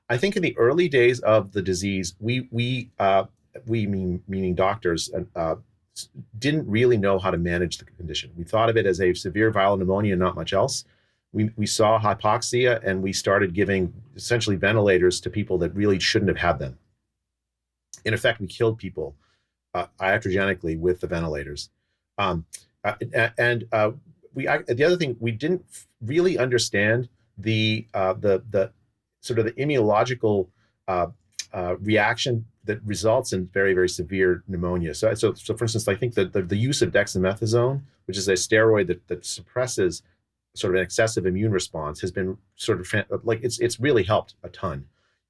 I think in the early days of the disease, meaning doctors, didn't really know how to manage the condition. We thought of it as a severe viral pneumonia and not much else. We saw hypoxia, and we started giving essentially ventilators to people that really shouldn't have had them. In effect, we killed people iatrogenically with the ventilators. The other thing, we didn't really understand the sort of the immunological reaction that results in very, very severe pneumonia. So for instance, I think that the use of dexamethasone, which is a steroid that suppresses sort of an excessive immune response, has been sort of like it's really helped a ton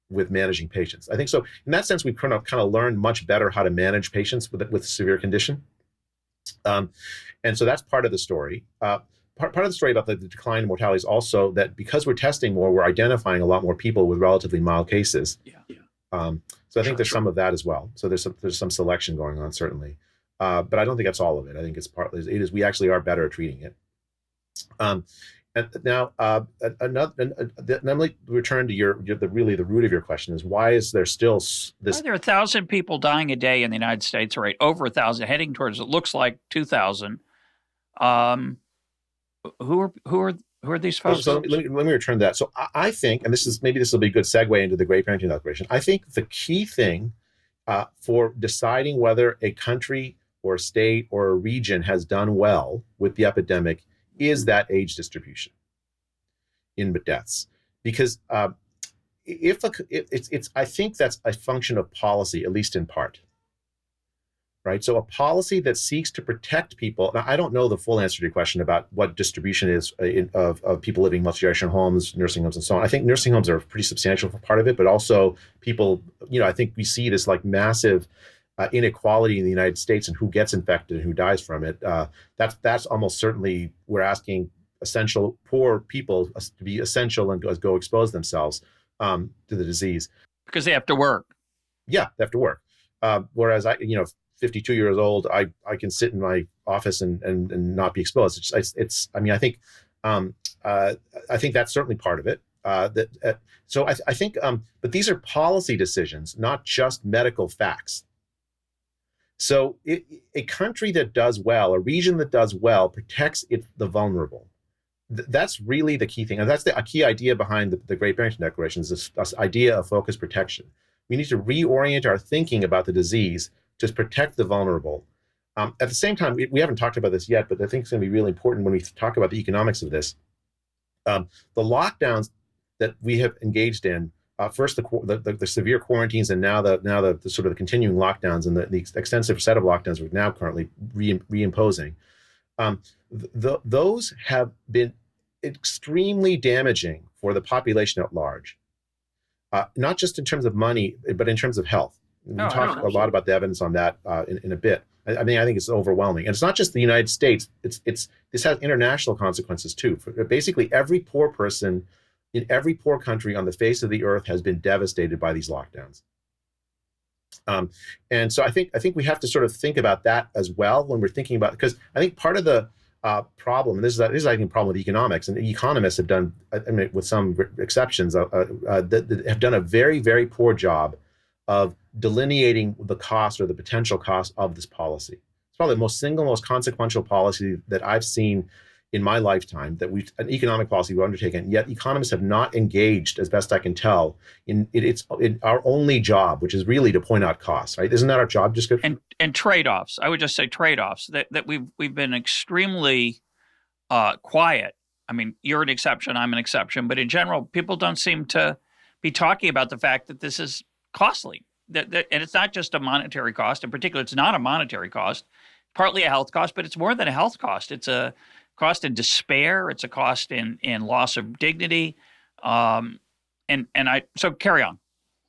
with managing patients. I think so. In that sense, we've kind of learned much better how to manage patients with severe condition. And so that's part of the story. Part of the story about the decline in mortality is also that because we're testing more, we're identifying a lot more people with relatively mild cases. So I think there's some of that as well. So there's some selection going on, certainly. But I don't think that's all of it. I think it's partly, we actually are better at treating it. And now, let me return to the root of your question is, why is there still this? Well, there are 1,000 people dying a day in the United States, right? Over 1,000, heading towards, it looks like 2,000. Who are these folks? So let me return to that. So I think, and this will be a good segue into the Great Barrington Declaration. I think the key thing for deciding whether a country or a state or a region has done well with the epidemic is that age distribution in deaths, because I think that's a function of policy, at least in part. Right. So a policy that seeks to protect people. Now, I don't know the full answer to your question about what distribution is of people living in multi-generation homes, nursing homes, and so on. I think nursing homes are a pretty substantial part of it, but also people, I think we see this like massive inequality in the United States and who gets infected and who dies from it. That's almost certainly, we're asking poor people to be essential and go expose themselves to the disease. Because they have to work. Yeah, they have to work. Whereas 52 years old, I can sit in my office and not be exposed. I think that's certainly part of it. So I think, but these are policy decisions, not just medical facts. So a country that does well, a region that does well, protects the vulnerable. That's really the key thing. And that's a key idea behind the Great Barrington Declaration, is this idea of focused protection. We need to reorient our thinking about the disease to protect the vulnerable. At the same time, we haven't talked about this yet, but I think it's going to be really important when we talk about the economics of this. The lockdowns that we have engaged in, first the severe quarantines, and now the sort of the continuing lockdowns and the extensive set of lockdowns we're now currently reimposing. Those have been extremely damaging for the population at large, not just in terms of money, but in terms of health. We talk a lot about the evidence on that in a bit. I think it's overwhelming, and it's not just the United States. This has international consequences too. For basically, every poor person in every poor country on the face of the earth has been devastated by these lockdowns. And so I think we have to sort of think about that as well when we're thinking about, because I think part of the problem, and this is I think a problem with economics, and economists have done, with some exceptions, that have done a very, very poor job of delineating the cost or the potential cost of this policy. It's probably the most consequential policy that I've seen in my lifetime, an economic policy we've undertaken, yet economists have not engaged, as best I can tell, in our only job, which is really to point out costs, right? Isn't that our job description? And trade-offs. I would just say trade-offs, that we've been extremely quiet. I mean, you're an exception, I'm an exception, but in general, people don't seem to be talking about the fact that this is costly. And it's not just a monetary cost. In particular, it's not a monetary cost, partly a health cost, but it's more than a health cost. It's a cost in despair. It's a cost in loss of dignity. So carry on.